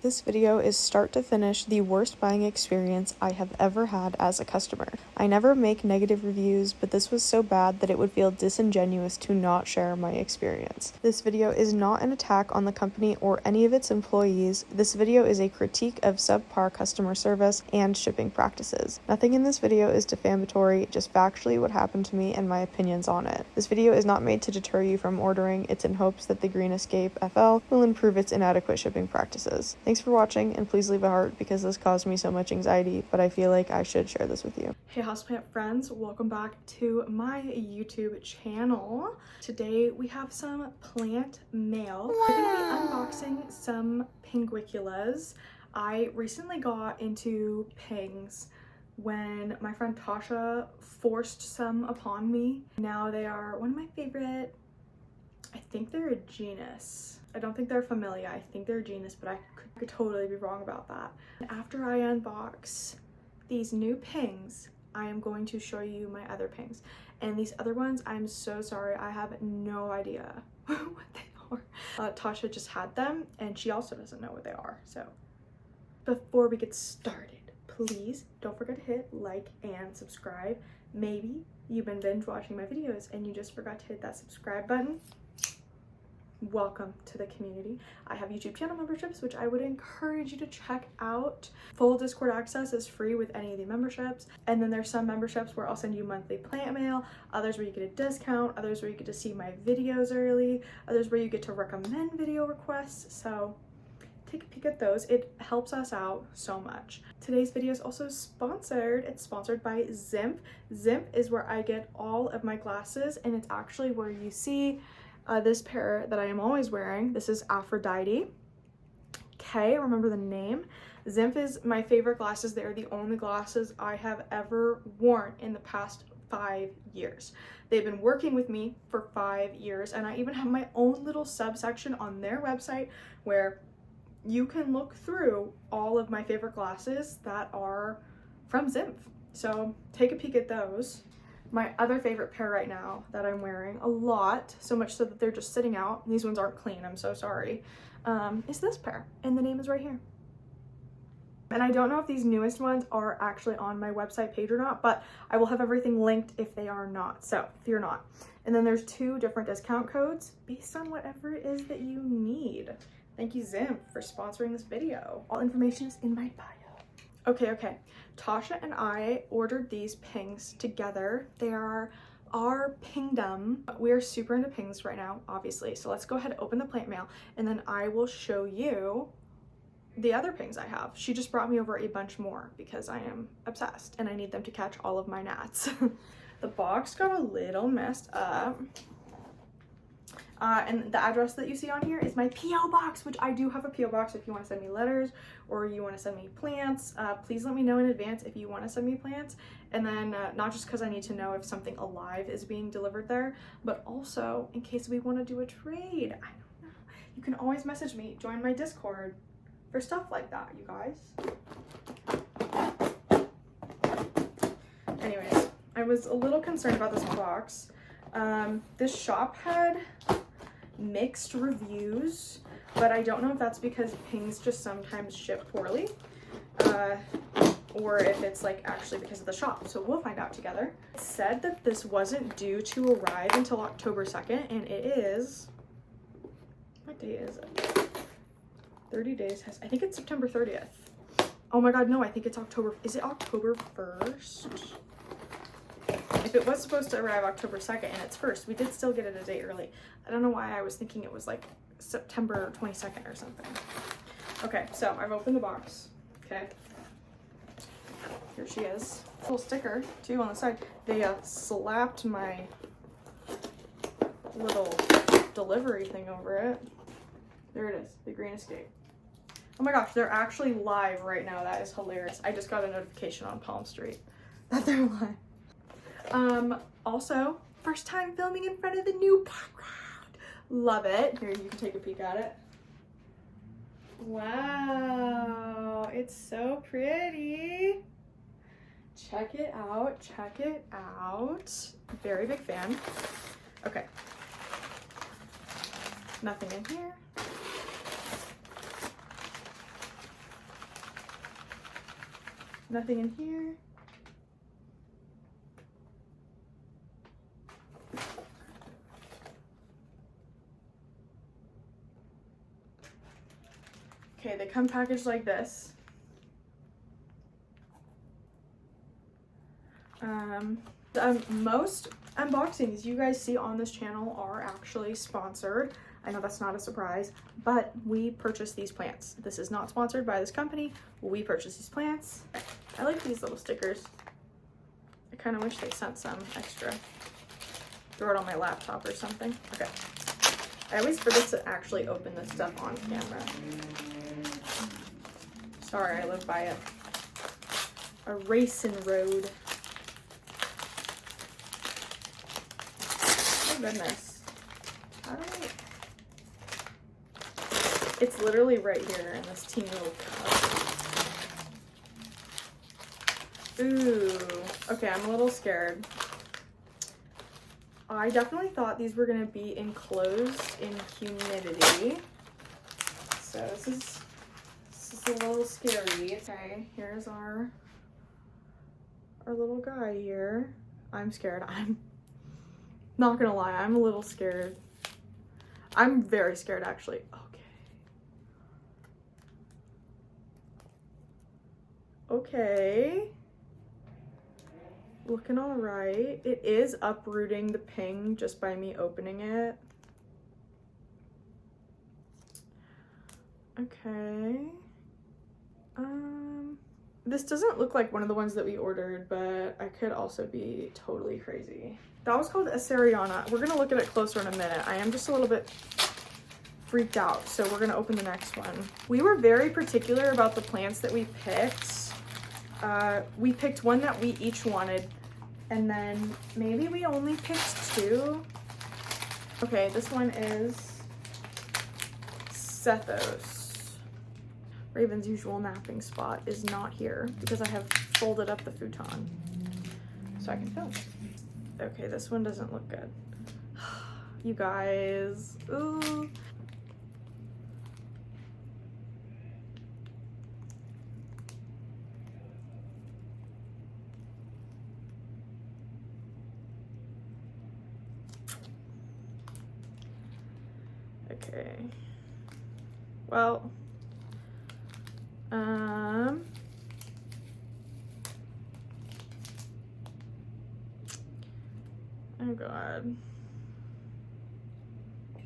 This video is start to finish the worst buying experience I have ever had as a customer. I never make negative reviews, but this was so bad that it would feel disingenuous to not share my experience. This video is not an attack on the company or any of its employees. This video is a critique of subpar customer service and shipping practices. Nothing in this video is defamatory, just factually what happened to me and my opinions on it. This video is not made to deter you from ordering. It's in hopes that the Green Escape FL will improve its inadequate shipping practices. Thanks for watching, and please leave a heart because this caused me so much anxiety, but I feel like I should share this with you. Hey Houseplant friends, welcome back to my YouTube channel. Today we have some plant mail. We're gonna be unboxing some pinguiculas. I recently got into pings when my friend Tasha forced some upon me. Now they are one of my favorite. I think they're a genus. I don't think they're familia. I think they're a genus, but I could totally be wrong about that. After I unbox these new pings, I am going to show you my other pings. And these other ones, I'm so sorry. I have no idea what they are. Tasha just had them, and she also doesn't know what they are. So before we get started, please don't forget to hit like and subscribe. Maybe you've been binge watching my videos and you just forgot to hit that subscribe button. Welcome to the community. I have YouTube channel memberships, which I would encourage you to check out. Full Discord access is free with any of the memberships. And then there's some memberships where I'll send you monthly plant mail, others where you get a discount, others where you get to see my videos early, others where you get to recommend video requests. So take a peek at those. It helps us out so much. Today's video is also sponsored. It's sponsored by Zimpf. Zimpf is where I get all of my glasses, and it's actually where you see this pair that I am always wearing. This is Aphrodite. Okay, remember the name. Zimpf is my favorite glasses. They're the only glasses I have ever worn in the past 5 years. They've been working with me for 5 years, and I even have my own little subsection on their website where you can look through all of my favorite glasses that are from Zimpf. So take a peek at those. My other favorite pair right now that I'm wearing a lot, so much so that they're just sitting out, these ones aren't clean, I'm so sorry, is this pair, and the name is right here. And I don't know if these newest ones are actually on my website page or not, but I will have everything linked if they are not, so fear not. And then there's 2 different discount codes based on whatever it is that you need. Thank you, Zimpf, for sponsoring this video. All information is in my bio. Okay. Tasha and I ordered these pings together. They are our pingdom. We are super into pings right now, obviously. So let's go ahead and open the plant mail, and then I will show you the other pings I have. She just brought me over a bunch more because I am obsessed and I need them to catch all of my gnats. The box got a little messed up. And the address that you see on here is my P.O. box, which I do have a P.O. box if you want to send me letters or you want to send me plants. Please let me know in advance if you want to send me plants. And then not just because I need to know if something alive is being delivered there, but also in case we want to do a trade. I don't know. You can always message me, join my Discord for stuff like that, you guys. Anyways, I was a little concerned about this box. This shop had mixed reviews, but I don't know if that's because pings just sometimes ship poorly, or if it's like actually because of the shop. So we'll find out together. It said that this wasn't due to arrive until October 2nd, and it is, what day is it? 30 days has, I think it's September 30th. Oh my god, no, I think it's October, is it October 1st? If it was supposed to arrive October 2nd and it's 1st, we did still get it a day early. I don't know why I was thinking it was like September 22nd or something. Okay, so I've opened the box. Okay. Here she is. Little sticker too on the side. They slapped my little delivery thing over it. There it is, the Green Escape. Oh my gosh, they're actually live right now. That is hilarious. I just got a notification on Palm Street that they're live. Also, first time filming in front of the new background. Love it. Here, you can take a peek at it. Wow, it's so pretty. Check it out, check it out. Very big fan. Okay. Nothing in here. Nothing in here. Okay, they come packaged like this. Most unboxings you guys see on this channel are actually sponsored. I know that's not a surprise, but we purchased these plants. This is not sponsored by this company. We purchased these plants. I like these little stickers. I kind of wish they sent some extra. Throw it on my laptop or something. Okay. I always forget to actually open this stuff on camera. Sorry, I live by a racing road. Oh goodness. How do I... It's literally right here in this teeny little cup. Ooh. Okay, I'm a little scared. I definitely thought these were gonna be enclosed in humidity. So this is a little scary. Okay, here's our little guy here. I'm scared. I'm not gonna lie, I'm a little scared. I'm very scared actually. Okay. Looking all right. It is uprooting the ping just by me opening it. Okay. This doesn't look like one of the ones that we ordered, but I could also be totally crazy. That was called a Seriana. We're gonna look at it closer in a minute. I am just a little bit freaked out, so we're gonna open the next one. We were very particular about the plants that we picked. We picked one that we each wanted, and then maybe we only picked two. Okay, this one is Sethos. Raven's usual napping spot is not here because I have folded up the futon so I can film. Okay, this one doesn't look good. You guys, ooh. Okay, well, oh God,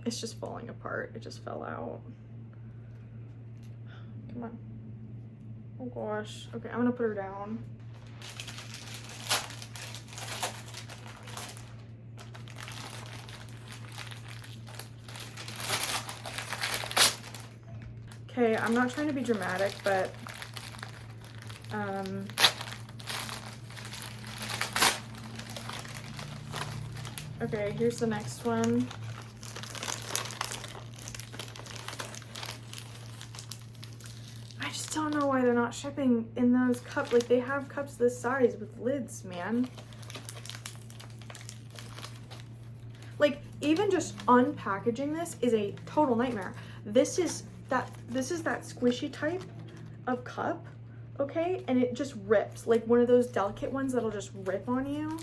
it's just falling apart. It just fell out. Come on. Oh gosh. Okay, I'm gonna put her down. Okay, I'm not trying to be dramatic, but okay, here's the next one. I just don't know why they're not shipping in those cups. Like, they have cups this size with lids, man. Like, even just unpackaging this is a total nightmare. This is that squishy type of cup, okay? And it just rips, like one of those delicate ones that'll just rip on you.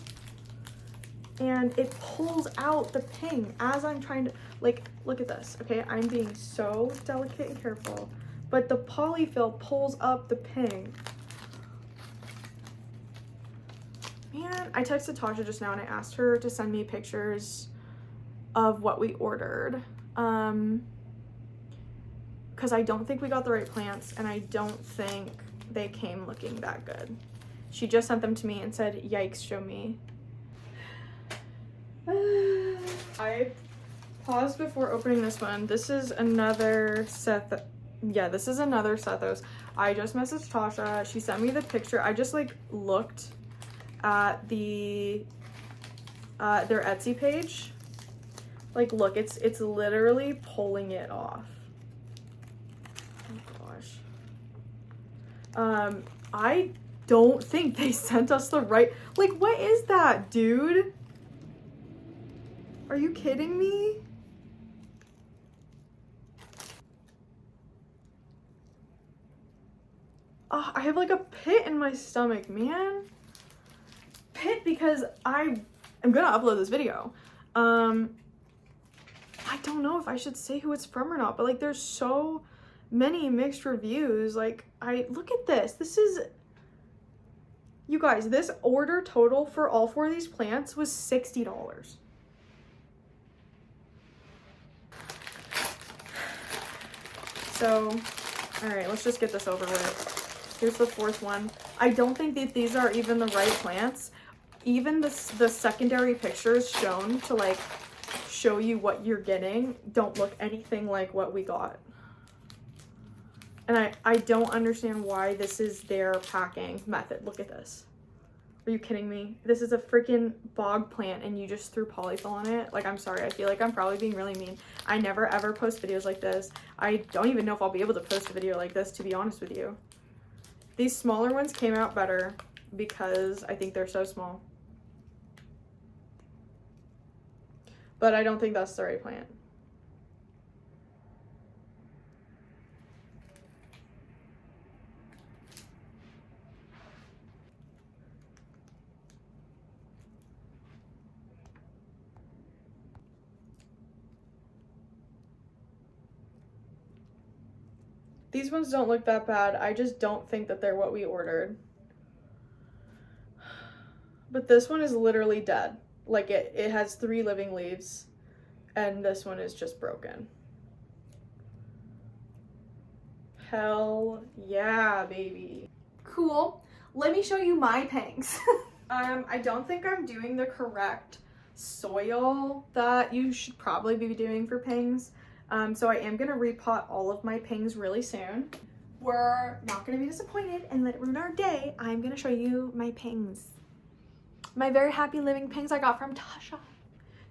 And it pulls out the ping as I'm trying to, like, look at this, okay? I'm being so delicate and careful, but the polyfill pulls up the ping. Man, I texted Tasha just now and I asked her to send me pictures of what we ordered. Because I don't think we got the right plants and I don't think they came looking that good. She just sent them to me and said, yikes, show me. I paused before opening this one. This is another this is another Sethos. I just messaged Tasha. She sent me the picture. I just like looked at the their Etsy page. Like, look, it's literally pulling it off. Oh gosh. I don't think they sent us the right, like, what is that, dude? Are you kidding me? I have like a pit in my stomach, man. Pit because I am gonna upload this video. I don't know if I should say who it's from or not, but like there's so many mixed reviews. Like look at this. This is, you guys, this order total for all 4 of these plants was $60. So, all right, let's just get this over with. Here's the 4th one. I don't think that these are even the right plants. Even the secondary pictures shown to like show you what you're getting don't look anything like what we got. And I don't understand why this is their packing method. Look at this. Are you kidding me? This is a freaking bog plant and you just threw polyfill on it? Like, I'm sorry. I feel like I'm probably being really mean. I never ever post videos like this. I don't even know if I'll be able to post a video like this, to be honest with you. These smaller ones came out better because I think they're so small. But I don't think that's the right plant. These ones don't look that bad. I just don't think that they're what we ordered. But this one is literally dead. Like it has 3 living leaves and this one is just broken. Hell yeah, baby. Cool. Let me show you my pangs. I don't think I'm doing the correct soil that you should probably be doing for pangs. So I am gonna repot all of my pangs really soon. We're not gonna be disappointed and let it ruin our day. I'm gonna show you my pangs. My very happy living pangs I got from Tasha.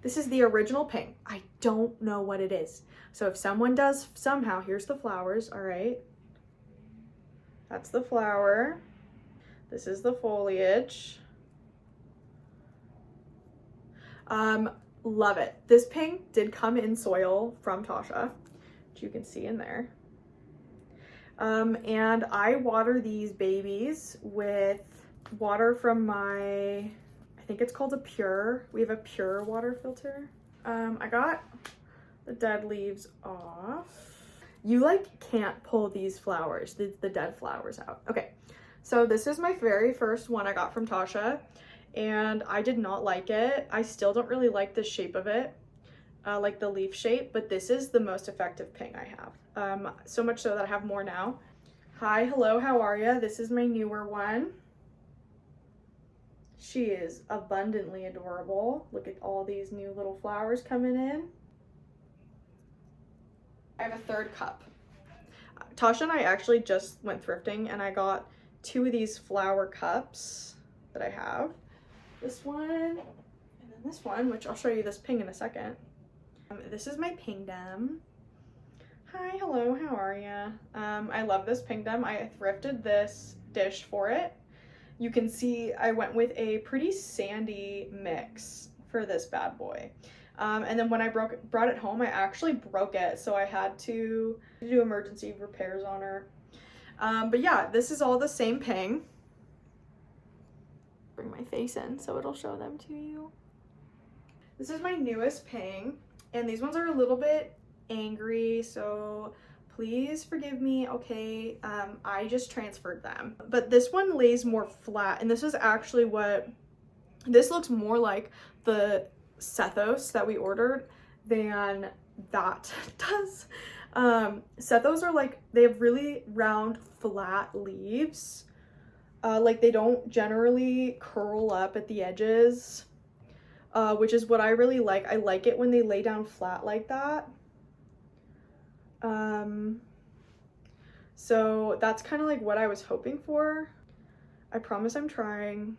This is the original pang. I don't know what it is. So if someone does somehow, here's the flowers, all right? That's the flower. This is the foliage. Love it. This pang did come in soil from Tasha, which you can see in there. And I water these babies with water from my, I think it's called a Pure. We have a Pure water filter. I got the dead leaves off. You like can't pull these flowers, the dead flowers out. Okay, so this is my very first one I got from Tasha and I did not like it. I still don't really like the shape of it, like the leaf shape, but this is the most effective pang I have. So much so that I have more now. Hi, hello, how are ya? This is my newer one. She is abundantly adorable. Look at all these new little flowers coming in. I have a 3rd cup. Tasha and I actually just went thrifting and I got 2 of these flower cups that I have. This one and then this one, which I'll show you this ping in a second. This is my pingdom. Hi, hello, how are ya? I love this pingdom. I thrifted this dish for it. You can see I went with a pretty sandy mix for this bad boy. And then when I brought it home, I actually broke it. So I had to do emergency repairs on her. But yeah, this is all the same pang. Bring my face in so it'll show them to you. This is my newest pang. And these ones are a little bit angry. So please forgive me, okay? I just transferred them. But this one lays more flat. And this is actually this looks more like the Sethos that we ordered than that does. Sethos are like, they have really round, flat leaves. Like they don't generally curl up at the edges, which is what I really like. I like it when they lay down flat like that. So that's kind of like what I was hoping for. I promise I'm trying.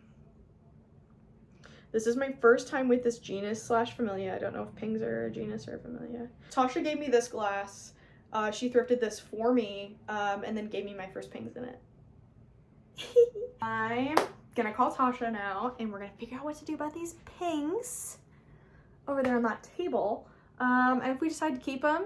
This is my first time with this genus slash familia. I don't know if pangs are a genus or a familia. Tasha gave me this glass. She thrifted this for me, and then gave me my first pangs in it. I'm gonna call Tasha now, and we're gonna figure out what to do about these pangs over there on that table. And if we decide to keep them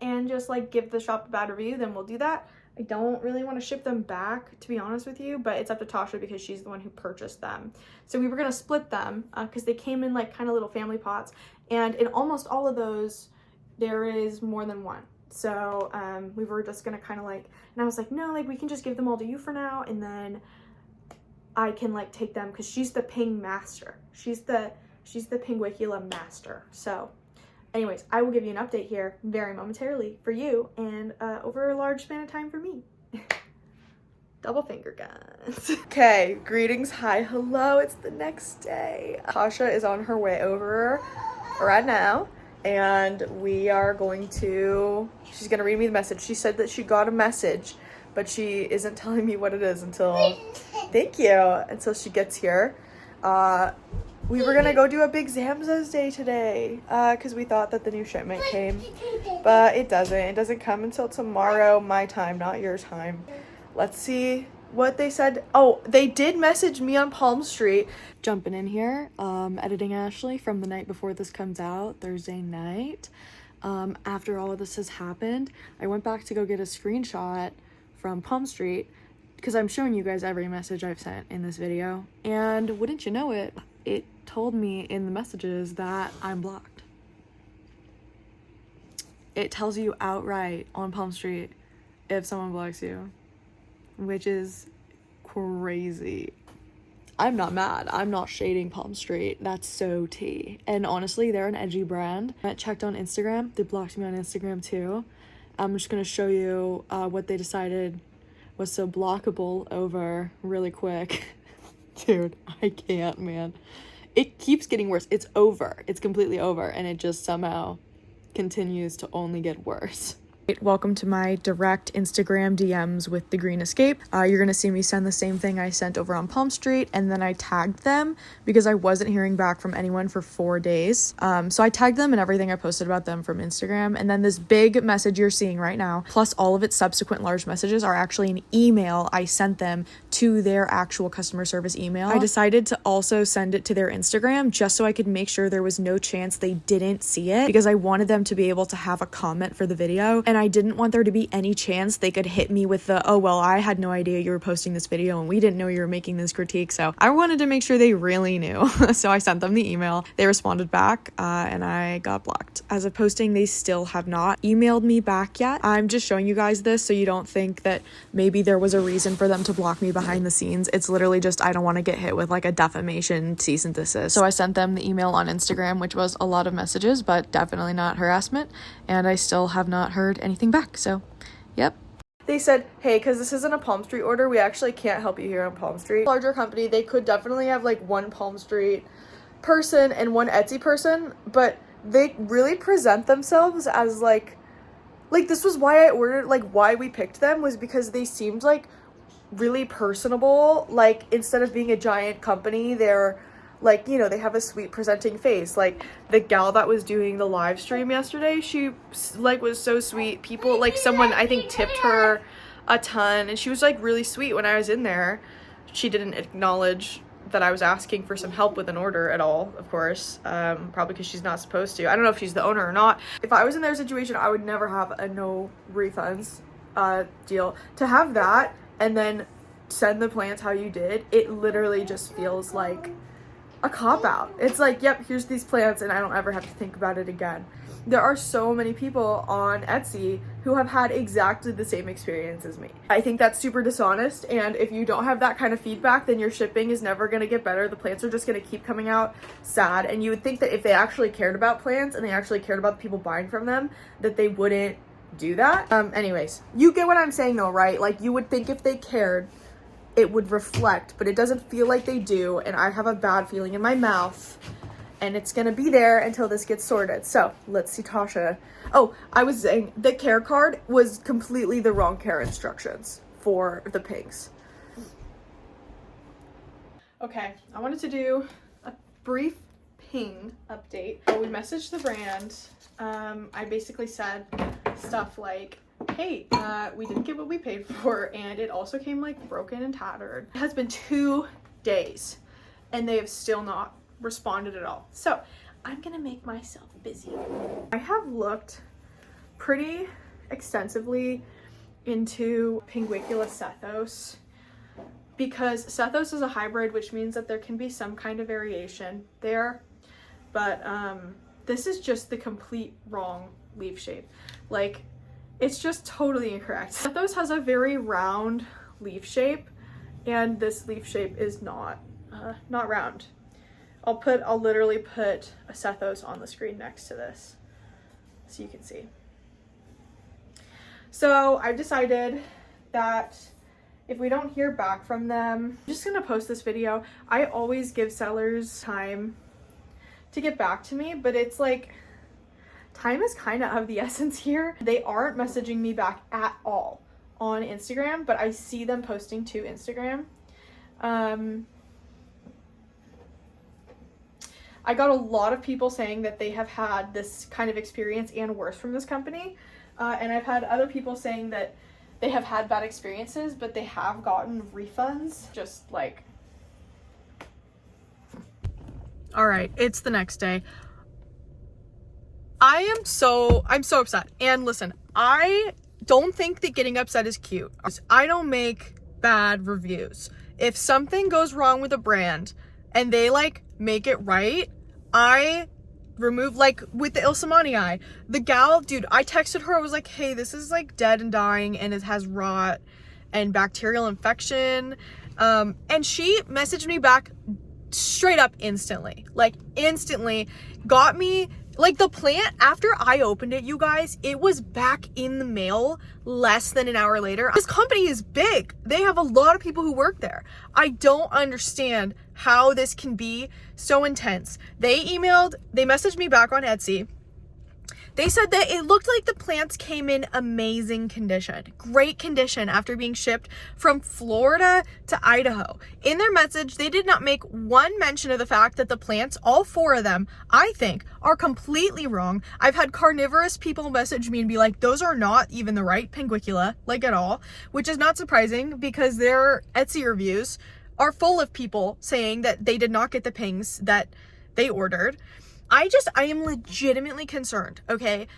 and just like give the shop a bad review, then we'll do that. I don't really want to ship them back, to be honest with you, but it's up to Tasha because she's the one who purchased them. So we were going to split them because they came in like kind of little family pots, and in almost all of those there is more than one. So we were just going to kind of like, and I was like, no, like we can just give them all to you for now, and then I can like take them because she's the ping master. She's the Pinguicula master. So anyways, I will give you an update here very momentarily for you and over a large span of time for me. Double finger guns. Okay, greetings, hi, hello, it's the next day. Tasha is on her way over right now, and we are going to, she's gonna read me the message. She said that she got a message, but she isn't telling me what it is until, thank you, until she gets here. We were gonna go do a big Zamzas day today because we thought that the new shipment came, but it doesn't. It doesn't come until tomorrow, my time, not your time. Let's see what they said. Oh, they did message me on Palm Street. Jumping in here, editing Ashley from the night before this comes out, Thursday night. After all of this has happened, I went back to go get a screenshot from Palm Street because I'm showing you guys every message I've sent in this video, and wouldn't you know it, it told me in the messages that I'm blocked. It tells you outright on Palm Street if someone blocks you, which is crazy. I'm not mad. I'm not shading Palm Street. That's so tea. And honestly, they're an edgy brand. I checked on Instagram. They blocked me on Instagram too. I'm just gonna show you what they decided was so blockable over really quick. Dude, I can't, man. It keeps getting worse. It's over. It's completely over, and it just somehow continues to only get worse. Welcome to my direct Instagram DMs with the Green Escape. You're gonna see me send the same thing I sent over on Palm Street, and then I tagged them because I wasn't hearing back from anyone for 4 days. So I tagged them and everything I posted about them from Instagram, and then this big message you're seeing right now, plus all of its subsequent large messages, are actually an email I sent them to their actual customer service email. I decided to also send it to their Instagram just so I could make sure there was no chance they didn't see it, because I wanted them to be able to have a comment for the video, and I didn't want there to be any chance they could hit me with the, oh well, I had no idea you were posting this video and we didn't know you were making this critique. So I wanted to make sure they really knew. So I sent them the email, they responded back, and I got blocked. As of posting, they still have not emailed me back yet. I'm just showing you guys this so you don't think that maybe there was a reason for them to block me behind the scenes. It's literally just I don't want to get hit with like a defamation cease and desist. So I sent them the email on Instagram, which was a lot of messages, but definitely not harassment, and I still have not heard anything back. So yep. They said, hey, because this isn't a Palm Street order, we actually can't help you here on Palm Street. Larger company, they could definitely have like one Palm Street person and one Etsy person, but they really present themselves as like this was why I ordered, like why we picked them was because they seemed like really personable. Like instead of being a giant company, they're like, you know, they have a sweet presenting face. Like the gal that was doing the live stream yesterday, she like was so sweet. People, like someone I think tipped her a ton, and she was like really sweet when I was in there. She didn't acknowledge that I was asking for some help with an order at all, of course, probably because she's not supposed to. I don't know if she's the owner or not. If I was in their situation, I would never have a no refunds deal. To have that and then send the plants how you did, it literally just feels like a cop-out. It's like, yep, here's these plants and I don't ever have to think about it again. There are so many people on Etsy who have had exactly the same experience as me. I think that's super dishonest, and if you don't have that kind of feedback, then your shipping is never going to get better. The plants are just going to keep coming out sad, and you would think that if they actually cared about plants and they actually cared about the people buying from them, that they wouldn't do that. Anyways, you get what I'm saying though, right? Like you would think if they cared, it would reflect, but it doesn't feel like they do, and I have a bad feeling in my mouth, and it's gonna be there until this gets sorted. So let's see Tasha. Oh, I was saying the care card was completely the wrong care instructions for the pigs. Okay, I wanted to do a brief ping update. We messaged the brand. I basically said stuff like, hey, we didn't get what we paid for, and it also came like broken and tattered. It has been 2 days and they have still not responded at all. So I'm gonna make myself busy. I have looked pretty extensively into Pinguicula sethos, because sethos is a hybrid, which means that there can be some kind of variation there, but this is just the complete wrong leaf shape. Like, it's just totally incorrect. Sethos has a very round leaf shape, and this leaf shape is not round. I'll literally put a sethos on the screen next to this so you can see. So I've decided that if we don't hear back from them, I'm just gonna post this video. I always give sellers time to get back to me, but it's like, time is kind of the essence here. They aren't messaging me back at all on Instagram, but I see them posting to Instagram. I got a lot of people saying that they have had this kind of experience and worse from this company. And I've had other people saying that they have had bad experiences, but they have gotten refunds. Just like, all right, it's the next day. I'm so upset. And listen, I don't think that getting upset is cute. I don't make bad reviews. If something goes wrong with a brand and they like make it right, I remove, like with the Ilsamani, the gal, dude, I texted her, I was like, hey, this is like dead and dying and it has rot and bacterial infection. And she messaged me back straight up instantly, got me, like, the plant, after I opened it, you guys, it was back in the mail less than an hour later. This company is big. They have a lot of people who work there. I don't understand how this can be so intense. They messaged me back on Etsy. They said that it looked like the plants came in amazing condition, great condition after being shipped from Florida to Idaho. In their message, they did not make one mention of the fact that the plants, all 4 of them, I think, are completely wrong. I've had carnivorous people message me and be like, those are not even the right Pinguicula, like at all, which is not surprising because their Etsy reviews are full of people saying that they did not get the pings that they ordered. I am legitimately concerned, okay,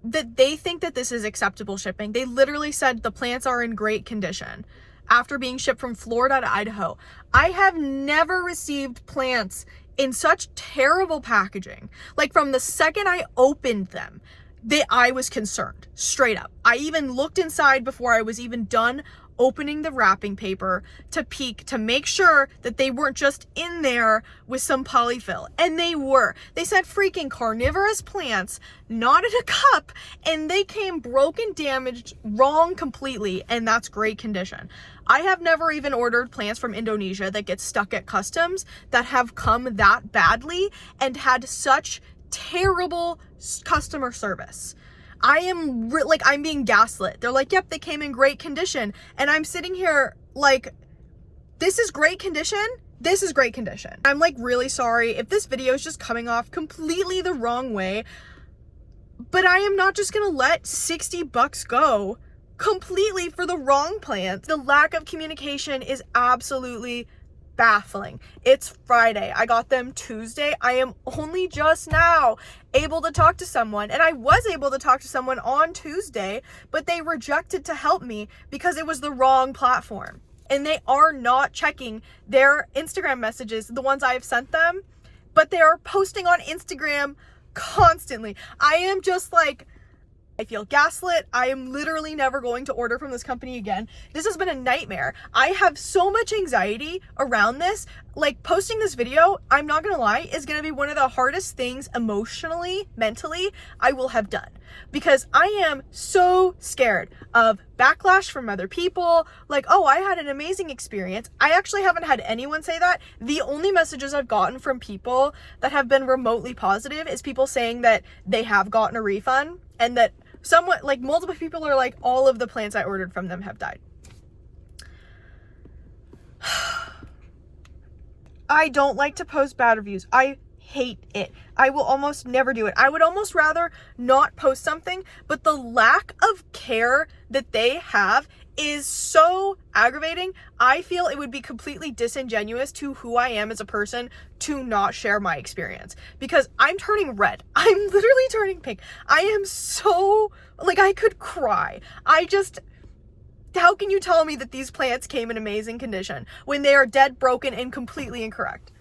that they think that this is acceptable shipping. They literally said the plants are in great condition after being shipped from Florida to Idaho. I have never received plants in such terrible packaging. Like, from the second I opened them, I was concerned, straight up. I even looked inside before I was even done opening the wrapping paper to peek to make sure that they weren't just in there with some polyfill. And they were. They said freaking carnivorous plants, not in a cup, and they came broken, damaged, wrong completely, and that's great condition. I have never even ordered plants from Indonesia that get stuck at customs that have come that badly and had such terrible customer service. I'm being gaslit. They're like, yep, they came in great condition. And I'm sitting here like, this is great condition? This is great condition. I'm like really sorry if this video is just coming off completely the wrong way, but I am not just gonna let $60 go completely for the wrong plant. The lack of communication is absolutely baffling. It's Friday. I got them Tuesday. I am only just now able to talk to someone, and I was able to talk to someone on Tuesday, but they rejected to help me because it was the wrong platform. And they are not checking their Instagram messages, the ones I have sent them, but they are posting on Instagram constantly. I am just like, I feel gaslit. I am literally never going to order from this company again. This has been a nightmare. I have so much anxiety around this. Like, posting this video, I'm not gonna lie, is gonna be one of the hardest things emotionally, mentally, I will have done. Because I am so scared of backlash from other people. Like, oh, I had an amazing experience. I actually haven't had anyone say that. The only messages I've gotten from people that have been remotely positive is people saying that they have gotten a refund, and that somewhat, like, multiple people are like, all of the plants I ordered from them have died. I don't like to post bad reviews. I hate it. I will almost never do it. I would almost rather not post something, but the lack of care that they have is so aggravating. I feel it would be completely disingenuous to who I am as a person to not share my experience, because I'm turning red. I'm literally turning pink. I am so, like, I could cry. How can you tell me that these plants came in amazing condition when they are dead, broken, and completely incorrect?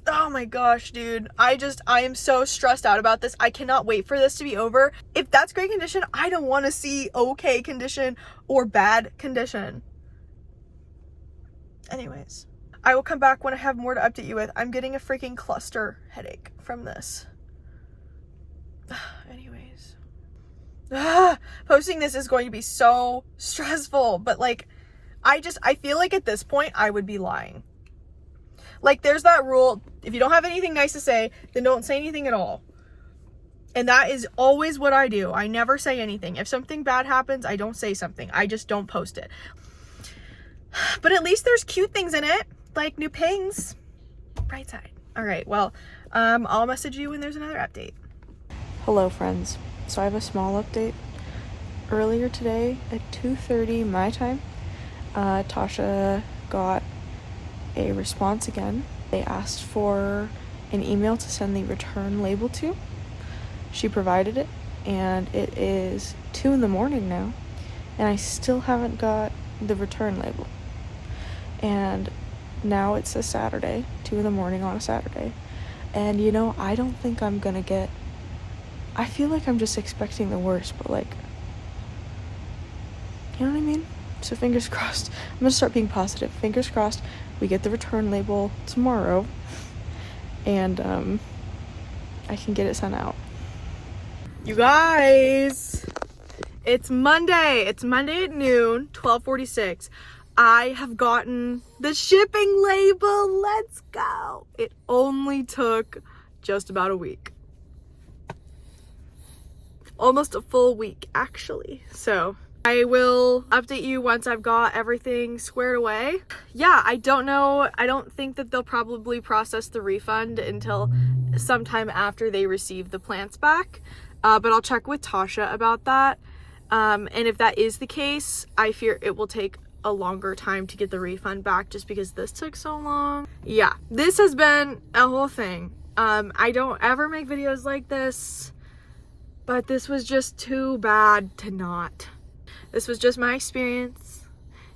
Oh my gosh, dude. I am so stressed out about this. I cannot wait for this to be over. If that's great condition, I don't want to see okay condition or bad condition. Anyways, I will come back when I have more to update you with. I'm getting a freaking cluster headache from this. Anyways. Posting this is going to be so stressful, but like, I feel like at this point I would be lying. Like, there's that rule, if you don't have anything nice to say, then don't say anything at all. And that is always what I do. I never say anything. If something bad happens, I don't say something. I just don't post it. But at least there's cute things in it, like new pings. Bright side. All right, well, I'll message you when there's another update. Hello, friends. So I have a small update. Earlier today at 2:30 my time, Tasha got a response again. They asked for an email to send the return label to. She provided it, and it is 2 a.m. now, and I still haven't got the return label. And now it's a Saturday, 2 a.m. on a Saturday, and you know, I don't think I'm gonna get, I feel like I'm just expecting the worst, but like, you know what I mean? So fingers crossed. I'm gonna start being positive. Fingers crossed we get the return label tomorrow, and I can get it sent out. You guys, it's Monday. It's Monday at noon, 12:46. I have gotten the shipping label. Let's go. It only took just about a week. Almost a full week, actually. So I will update you once I've got everything squared away. Yeah, I don't know. I don't think that they'll probably process the refund until sometime after they receive the plants back. But I'll check with Tasha about that. And if that is the case, I fear it will take a longer time to get the refund back just because this took so long. Yeah, this has been a whole thing. I don't ever make videos like this, but this was just too bad to not. This was just my experience.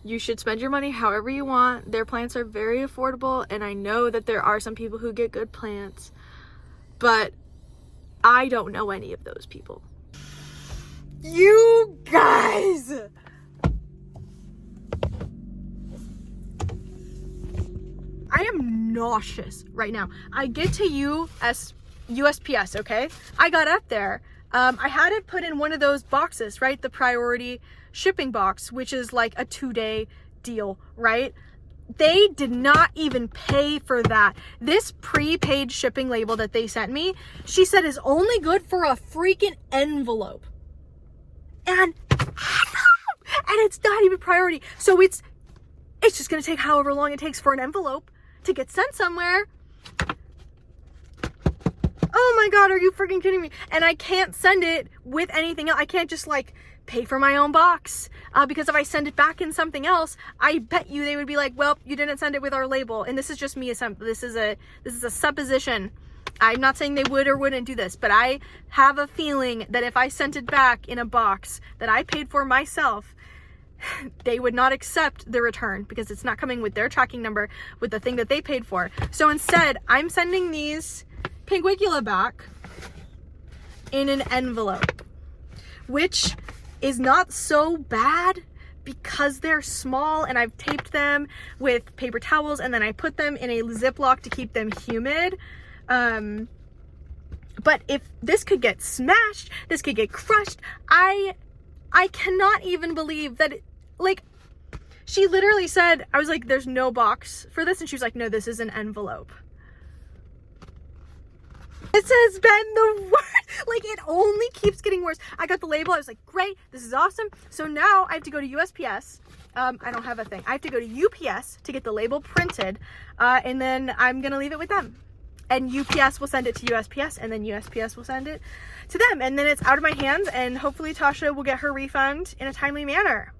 You should spend your money however you want. Their plants are very affordable, and I know that there are some people who get good plants, but I don't know any of those people. You guys! I am nauseous right now. I get to USPS, okay? I got up there. I had it put in one of those boxes, right? The priority shipping box, which is like a 2-day deal, right? They did not even pay for that. This prepaid shipping label that they sent me, she said is only good for a freaking envelope. And it's not even priority. So it's just gonna take however long it takes for an envelope to get sent somewhere. Oh my God, are you freaking kidding me? And I can't send it with anything else. I can't just like pay for my own box because if I send it back in something else, I bet you they would be like, well, you didn't send it with our label. And this is just me. This is a supposition. I'm not saying they would or wouldn't do this, but I have a feeling that if I sent it back in a box that I paid for myself, they would not accept the return because it's not coming with their tracking number with the thing that they paid for. So instead, I'm sending these Pinguicula back in an envelope, which is not so bad because they're small, and I've taped them with paper towels, and then I put them in a Ziploc to keep them humid. But if this could get smashed, this could get crushed, I cannot even believe that like, she literally said, I was like, there's no box for this, and she was like, no, this is an envelope. This has been the worst. Like, it only keeps getting worse. I got the label. I was like, great, this is awesome. So now I have to go to USPS. I don't have a thing. I have to go to UPS to get the label printed, and then I'm gonna leave it with them. And UPS will send it to USPS, and then USPS will send it to them. And then it's out of my hands, and hopefully Tasha will get her refund in a timely manner.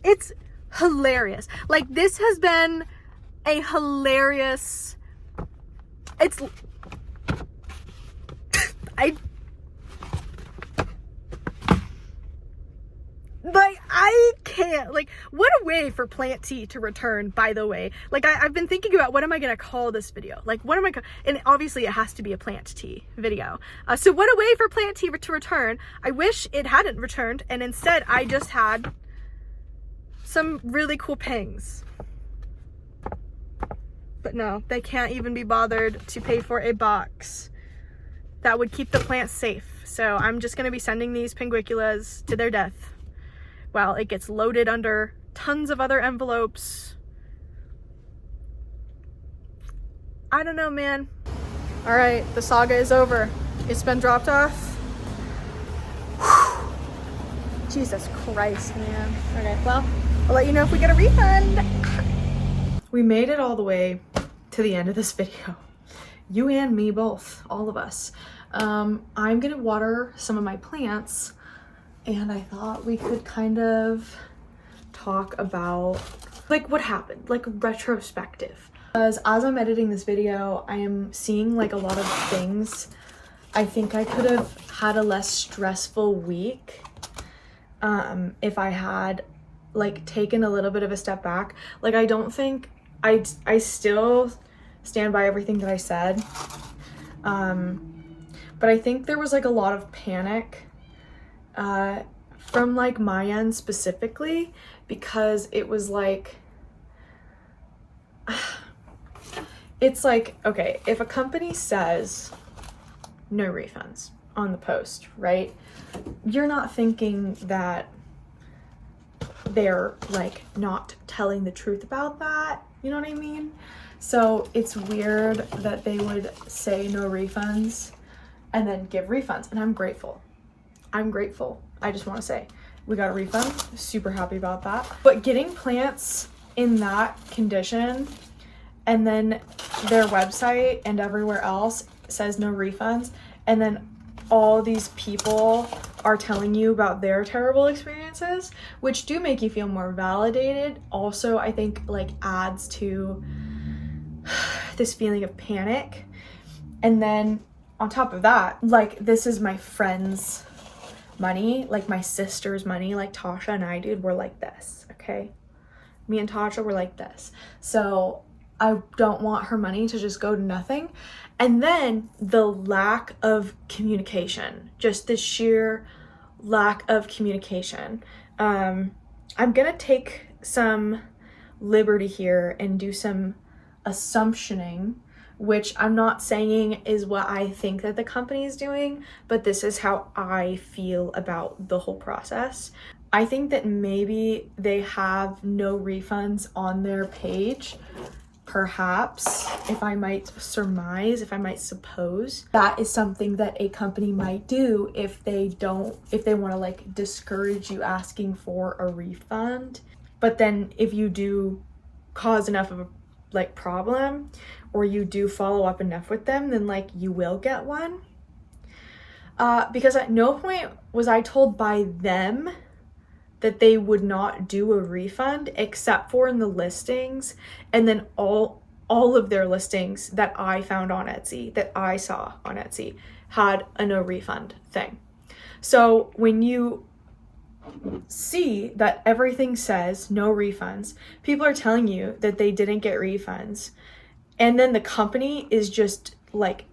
It's hilarious. Like, this has been a hilarious, I can't, like, what a way for plant tea to return, by the way. Like, I've been thinking about what am I gonna call this video? Like, what am I, and obviously it has to be a plant tea video. So what a way for plant tea to return. I wish it hadn't returned, and instead I just had some really cool pings. But no, they can't even be bothered to pay for a box that would keep the plants safe. So I'm just gonna be sending these pinguiculas to their death while it gets loaded under tons of other envelopes. I don't know, man. All right, the saga is over. It's been dropped off. Whew. Jesus Christ, man. Okay, well, I'll let you know if we get a refund. We made it all the way to the end of this video. You and me both, all of us. I'm gonna water some of my plants, and I thought we could kind of talk about like what happened, like retrospective. Because as I'm editing this video, I am seeing like a lot of things. I think I could have had a less stressful week if I had like taken a little bit of a step back. Like, I don't think I still stand by everything that I said. But I think there was like a lot of panic from like my end specifically, because it was like, it's like, okay, if a company says no refunds on the post, right? You're not thinking that they're like not telling the truth about that. You know what I mean? So it's weird that they would say no refunds and then give refunds. And I'm grateful. I just want to say we got a refund. Super happy about that. But getting plants in that condition, and then their website and everywhere else says no refunds, and then all these people are telling you about their terrible experiences, which do make you feel more validated. Also, I think like adds to this feeling of panic. And then on top of that, like, this is my friend's money, like my sister's money. Like, Tasha and I, dude, we're like this, okay? Me and Tasha were like this. So I don't want her money to just go to nothing. And then the lack of communication, just the sheer lack of communication. I'm gonna take some liberty here and do some assumptioning, which I'm not saying is what I think that the company is doing, but this is how I feel about the whole process. I think that maybe they have no refunds on their page. Perhaps, if I might surmise, if I might suppose, that is something that a company might do if they want to like discourage you asking for a refund. But then if you do cause enough of a like problem, or you do follow up enough with them, then like you will get one. Because at no point was I told by them that they would not do a refund, except for in the listings, and then all of their listings that I found on Etsy, that I saw on Etsy, had a no refund thing. So when you see that everything says no refunds, people are telling you that they didn't get refunds, and then the company is just like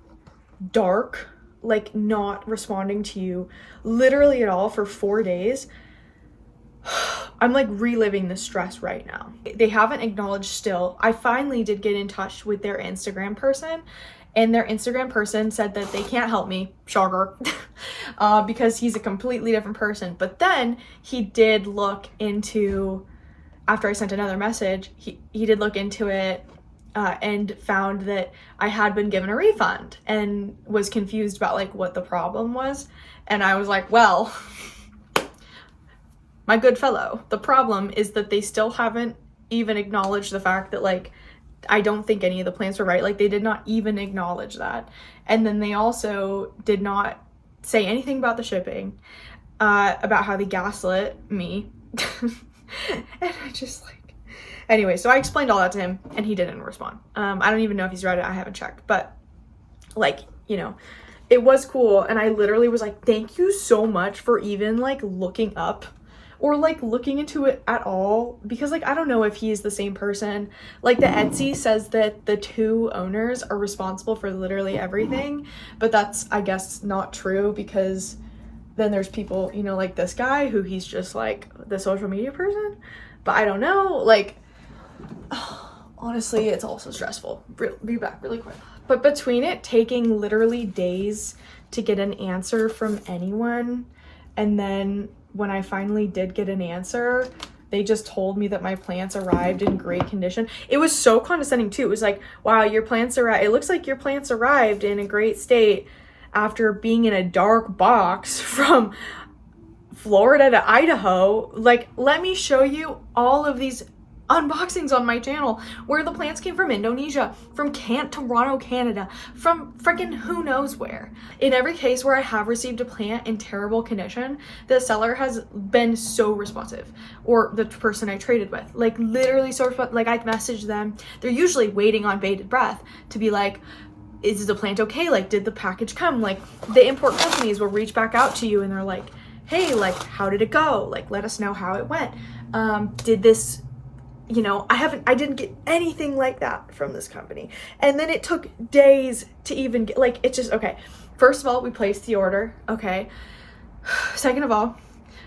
dark, like not responding to you literally at all for 4 days, I'm like reliving the stress right now. They haven't acknowledged still. I finally did get in touch with their Instagram person, and their Instagram person said that they can't help me, shocker, because he's a completely different person. But then he did look into, after I sent another message, he did look into it and found that I had been given a refund and was confused about like what the problem was. And I was like, well, my good fellow, the problem is that they still haven't even acknowledged the fact that like, I don't think any of the plants were right. Like, they did not even acknowledge that. And then they also did not say anything about the shipping, about how they gaslit me. And I just like, anyway, so I explained all that to him and he didn't respond. I don't even know if he's read it. I haven't checked, but like, you know, it was cool, and I literally was like, thank you so much for even like looking up or like looking into it at all, because like I don't know if he's the same person. Like the Etsy says that the two owners are responsible for literally everything, but that's, I guess, not true, because then there's people, you know, like this guy who he's just like the social media person. But I don't know, like honestly, it's also stressful. Be back really quick. But between it taking literally days to get an answer from anyone, and then when I finally did get an answer, they just told me that my plants arrived in great condition. It was so condescending too. It was like, wow, your plants arrived. It looks like your plants arrived in a great state after being in a dark box from Florida to Idaho. Like, let me show you all of these unboxings on my channel where the plants came from Indonesia, from Toronto, Canada, from freaking who knows where. In every case where I have received a plant in terrible condition, the seller has been so responsive, or the person I traded with, like literally so responsive. Like I messaged them, they're usually waiting on bated breath to be like, is the plant okay? Like, did the package come? Like, the import companies will reach back out to you and they're like, hey, like, how did it go? Like, let us know how it went. Did this, you know, I didn't get anything like that from this company. And then it took days to even get, like, it's just, okay. First of all, we placed the order, okay. Second of all,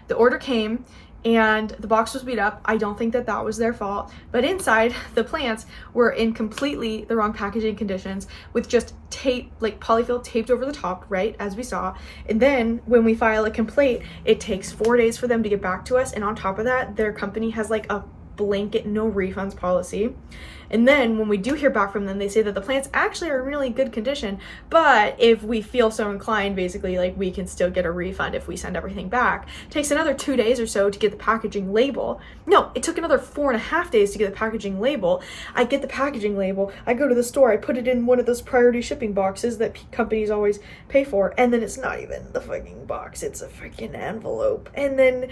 the order came and the box was beat up. I don't think that that was their fault, but inside the plants were in completely the wrong packaging conditions with just tape, like polyfill taped over the top, right, as we saw. And then when we file a complaint, it takes 4 days for them to get back to us. And on top of that, their company has like a blanket no refunds policy. And then when we do hear back from them, they say that the plants actually are in really good condition, but if we feel so inclined, basically, like, we can still get a refund if we send everything back. It takes another 2 days or so to get the packaging label. No, it took another 4.5 days to get the packaging label. I get the packaging label, I go to the store, I put it in one of those priority shipping boxes that companies always pay for, and then it's not even the fucking box, it's a freaking envelope. And then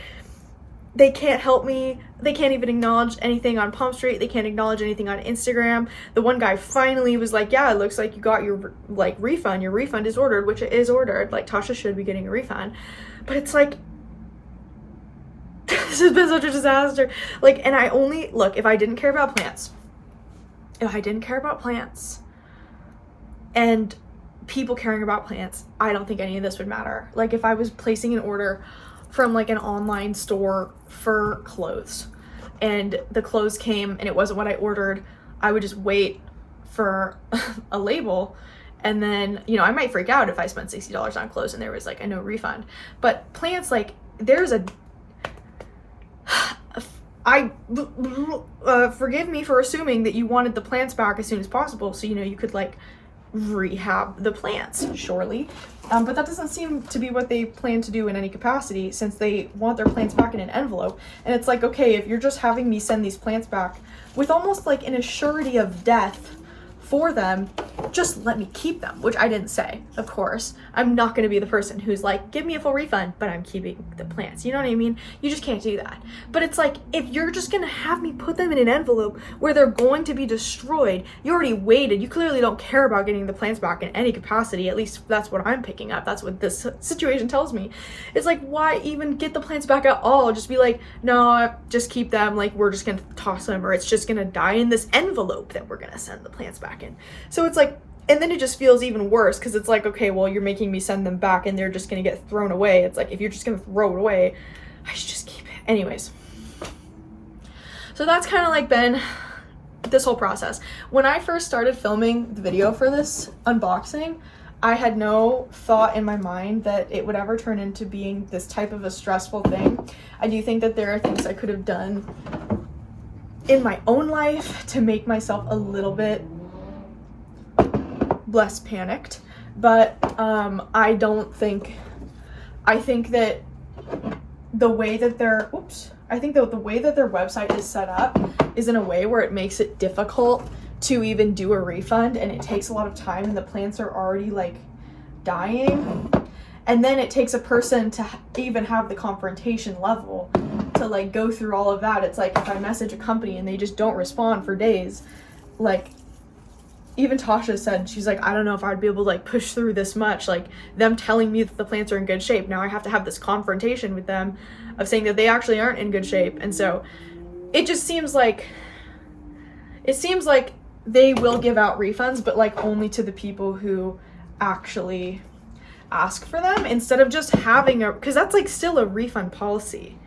they can't help me. They can't even acknowledge anything on Palm Street. They can't acknowledge anything on Instagram. The one guy finally was like, yeah, it looks like you got your like refund. Your refund is ordered, which it is ordered. Like, Tasha should be getting a refund. But it's like, this has been such a disaster. Like, and I only, look, if I didn't care about plants and people caring about plants, I don't think any of this would matter. Like, if I was placing an order from like an online store for clothes and the clothes came and it wasn't what I ordered, I would just wait for a label. And then, you know, I might freak out if I spent $60 on clothes and there was like a no refund. But plants, like, there's a forgive me for assuming that you wanted the plants back as soon as possible, so, you know, you could like rehab the plants, surely. But that doesn't seem to be what they plan to do in any capacity, since they want their plants back in an envelope. And it's like, okay, if you're just having me send these plants back with almost like an assurity of death for them, just let me keep them, which I didn't say, of course. I'm not going to be the person who's like, give me a full refund, but I'm keeping the plants. You know what I mean? You just can't do that. But it's like, if you're just going to have me put them in an envelope where they're going to be destroyed, you already waited. You clearly don't care about getting the plants back in any capacity. At least that's what I'm picking up. That's what this situation tells me. It's like, why even get the plants back at all? Just be like, no, just keep them. Like, we're just going to toss them, or it's just going to die in this envelope that we're going to send the plants back in. So it's like, and then it just feels even worse, because it's like, okay, well, you're making me send them back and they're just gonna get thrown away. It's like, if you're just gonna throw it away, I should just keep it. Anyways, so that's kind of like been this whole process. When I first started filming the video for this unboxing, I had no thought in my mind that it would ever turn into being this type of a stressful thing. I do think that there are things I could have done in my own life to make myself a little bit less panicked, but I think that the way that their website is set up is in a way where it makes it difficult to even do a refund, and it takes a lot of time, and the plants are already like dying, and then it takes a person to even have the confrontation level to like go through all of that. It's like, if I message a company and they just don't respond for days, like, even Tasha said, she's like, I don't know if I'd be able to like push through this much, like them telling me that the plants are in good shape. Now I have to have this confrontation with them of saying that they actually aren't in good shape. And so it just seems like they will give out refunds, but like only to the people who actually ask for them, instead of just having because that's like still a refund policy.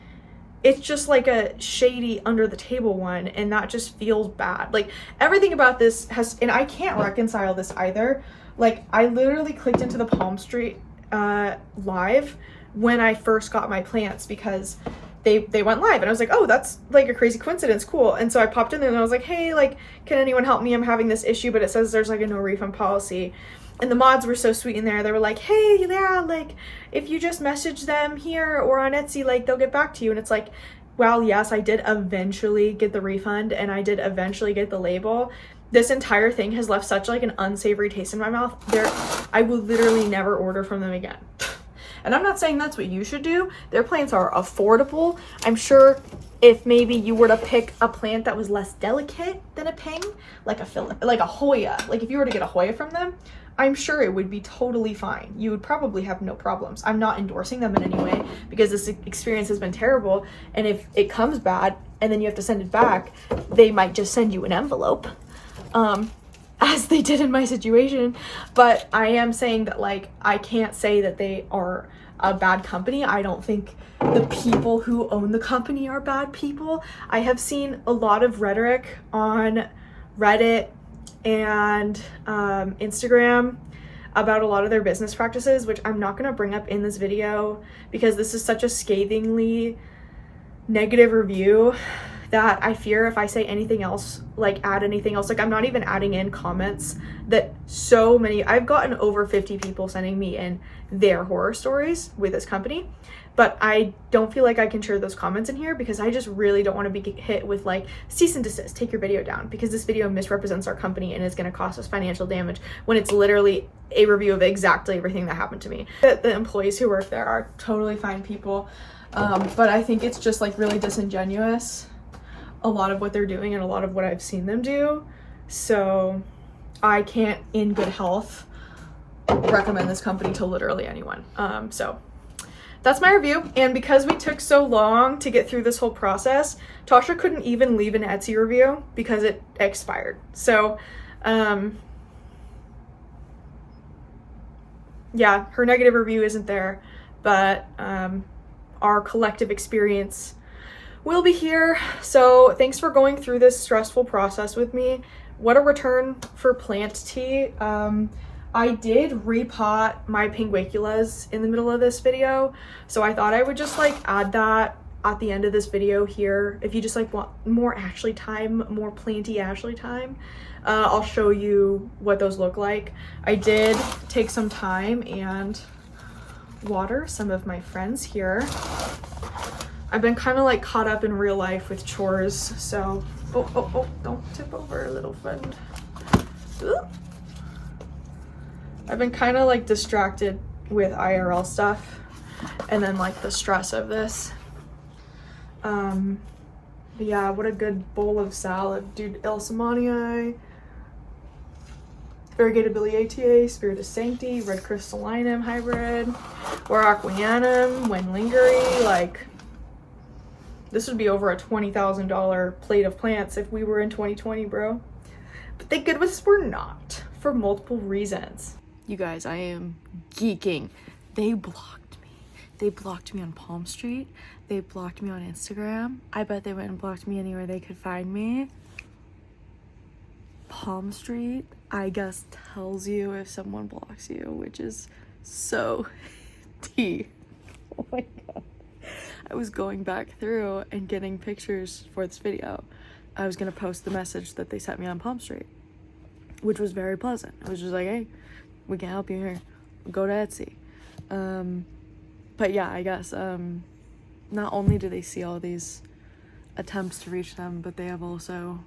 It's just like a shady under the table one, and that just feels bad. Like everything about this and I can't reconcile this either. Like I literally clicked into the Palm Street live when I first got my plants because they went live, and I was like, oh, that's like a crazy coincidence, cool. And so I popped in there and I was like, hey, like, can anyone help me? I'm having this issue, but it says there's like a no refund policy. And the mods were so sweet in there. They were like, hey, yeah, like, if you just message them here or on Etsy, like, they'll get back to you. And it's like, well, yes, I did eventually get the refund, and I did eventually get the label. This entire thing has left such, like, an unsavory taste in my mouth. I will literally never order from them again. And I'm not saying that's what you should do. Their plants are affordable. I'm sure if maybe you were to pick a plant that was less delicate than a ping, like a Hoya, like if you were to get a Hoya from them, I'm sure it would be totally fine. You would probably have no problems. I'm not endorsing them in any way because this experience has been terrible. And if it comes bad and then you have to send it back, they might just send you an envelope, as they did in my situation. But I am saying that, like, I can't say that they are a bad company. I don't think the people who own the company are bad people. I have seen a lot of rhetoric on Reddit and Instagram about a lot of their business practices, which I'm not going to bring up in this video because this is such a scathingly negative review that I fear if I say anything else, like add anything else, like I'm not even adding in comments that I've gotten over 50 people sending me in their horror stories with this company, but I don't feel like I can share those comments in here because I just really don't want to be hit with like cease and desist, take your video down, because this video misrepresents our company and is going to cost us financial damage when it's literally a review of exactly everything that happened to me. The employees who work there are totally fine people, but I think it's just like really disingenuous, a lot of what they're doing and a lot of what I've seen them do. So I can't in good health recommend this company to literally anyone. So that's my review. And because we took so long to get through this whole process, Tasha couldn't even leave an Etsy review because it expired. So yeah, her negative review isn't there, but our collective experience will be here. So thanks for going through this stressful process with me. What a return for plant tea. I did repot my pinguiculas in the middle of this video, so I thought I would just like add that at the end of this video here. If you just like want more Ashley time, more planty Ashley time, I'll show you what those look like. I did take some time and water some of my friends here. I've been kind of like caught up in real life with chores, so oh, don't tip over, little friend. Ooh. I've been kind of like distracted with IRL stuff and then like the stress of this. But yeah, what a good bowl of salad, dude. Ilsamanii, variegated Biliaceae, Spiritus Sancti, red crystallinum hybrid, Warocqueanum, Wenlingeri. Like, this would be over a $20,000 plate of plants if we were in 2020, bro. But thank goodness we're not, for multiple reasons. You guys, I am geeking. They blocked me. They blocked me on Palm Street. They blocked me on Instagram. I bet they went and blocked me anywhere they could find me. Palm Street, I guess, tells you if someone blocks you, which is so tea. Oh my god. I was going back through and getting pictures for this video. I was gonna post the message that they sent me on Palm Street, which was very pleasant. It was just like, hey, we can help you here. Go to Etsy. But yeah, I guess not only do they see all these attempts to reach them, but they have also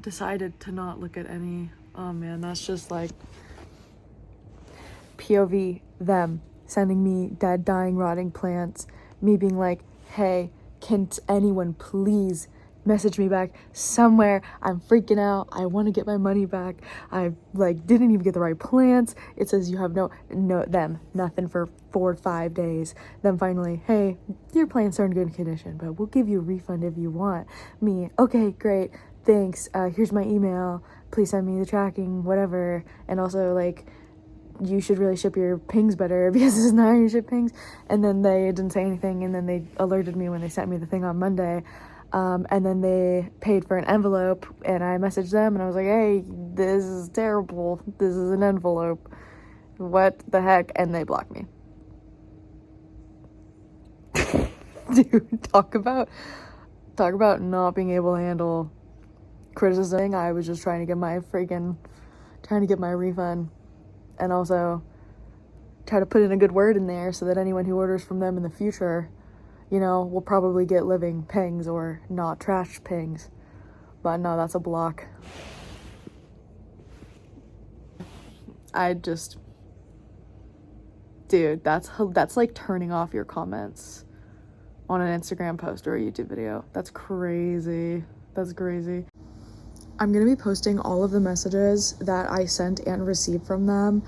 decided to not look at any. Oh man, that's just like POV, them sending me dead, dying, rotting plants, me being like, hey, can anyone please message me back somewhere. I'm freaking out. I want to get my money back. I like didn't even get the right plants. It says you have nothing for 4 or 5 days. Then finally, hey, your plants are in good condition, but we'll give you a refund if you want. Me, okay, great, thanks. Here's my email. Please send me the tracking, whatever. And also, like, you should really ship your pings better because this is not how you ship pings. And then they didn't say anything, and then they alerted me when they sent me the thing on Monday. And then they paid for an envelope, and I messaged them and I was like, hey, this is terrible. This is an envelope. What the heck? And they blocked me. Dude, talk about not being able to handle criticism. I was just trying to get my refund, and also try to put in a good word in there so that anyone who orders from them in the future, you know, will probably get living pings or not trash pings. But no, that's a block. Dude, that's like turning off your comments on an Instagram post or a YouTube video. That's crazy. That's crazy. I'm gonna be posting all of the messages that I sent and received from them.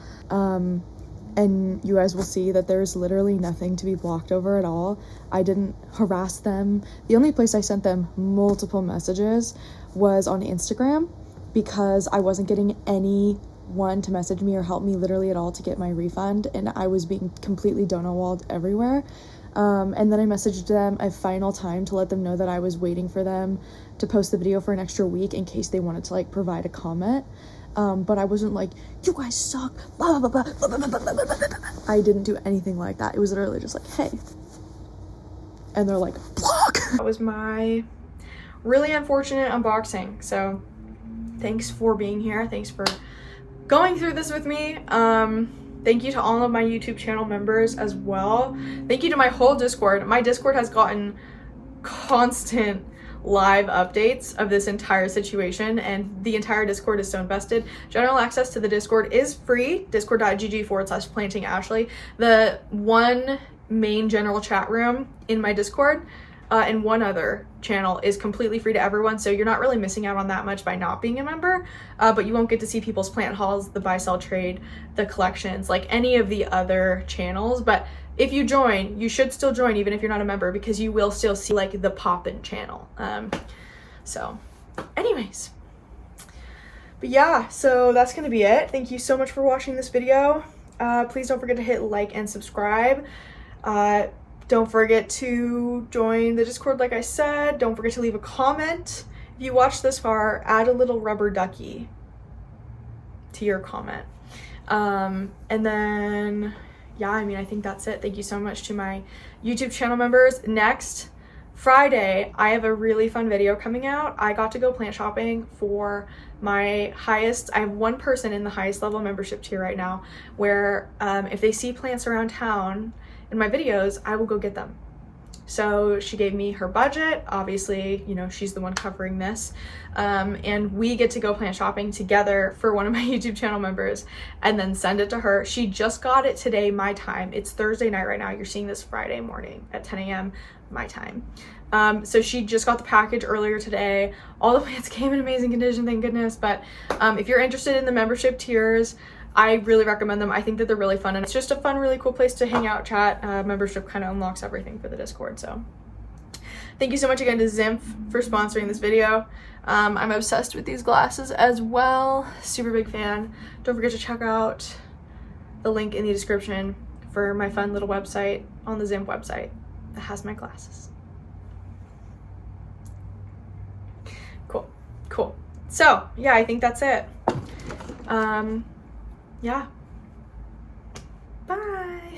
And you guys will see that there's literally nothing to be blocked over at all. I didn't harass them. The only place I sent them multiple messages was on Instagram, because I wasn't getting anyone to message me or help me literally at all to get my refund, and I was being completely donut-walled everywhere. And then I messaged them a final time to let them know that I was waiting for them to post the video for an extra week in case they wanted to like provide a comment. But I wasn't like, you guys suck, blah, blah, blah, blah, blah, blah, blah, blah, blah, blah. I didn't do anything like that. It was literally just like, hey. And they're like, block. That was my really unfortunate unboxing. So thanks for being here. Thanks for going through this with me. Thank you to all of my YouTube channel members as well. Thank you to my whole Discord. My Discord has gotten constant live updates of this entire situation, and the entire Discord is so invested. General access to the Discord is free, discord.gg/plantingashley. The one main general chat room in my Discord and one other channel is completely free to everyone, so you're not really missing out on that much by not being a member, but you won't get to see people's plant hauls, the buy sell trade, the collections, like any of the other channels. But if you join, you should still join even if you're not a member, because you will still see like the pop-in channel. So anyways, but yeah, so that's gonna be it. Thank you so much for watching this video. Please don't forget to hit like and subscribe. Don't forget to join the Discord like I said. Don't forget to leave a comment. If you watched this far, add a little rubber ducky to your comment. And then, yeah, I mean, I think that's it. Thank you so much to my YouTube channel members. Next Friday, I have a really fun video coming out. I got to go plant shopping for my highest, I have one person in the highest level membership tier right now, where if they see plants around town in my videos, I will go get them. So she gave me her budget. Obviously, you know, she's the one covering this. And we get to go plant shopping together for one of my YouTube channel members and then send it to her. She just got it today, my time. It's Thursday night right now. You're seeing this Friday morning at 10 a.m. my time. So she just got the package earlier today. All the plants came in amazing condition, thank goodness. But if you're interested in the membership tiers, I really recommend them. I think that they're really fun, and it's just a fun, really cool place to hang out, chat. Membership kind of unlocks everything for the Discord. So thank you so much again to Zymph for sponsoring this video. I'm obsessed with these glasses as well. Super big fan. Don't forget to check out the link in the description for my fun little website on the Zymph website that has my glasses. Cool. So yeah, I think that's it. Yeah. Bye.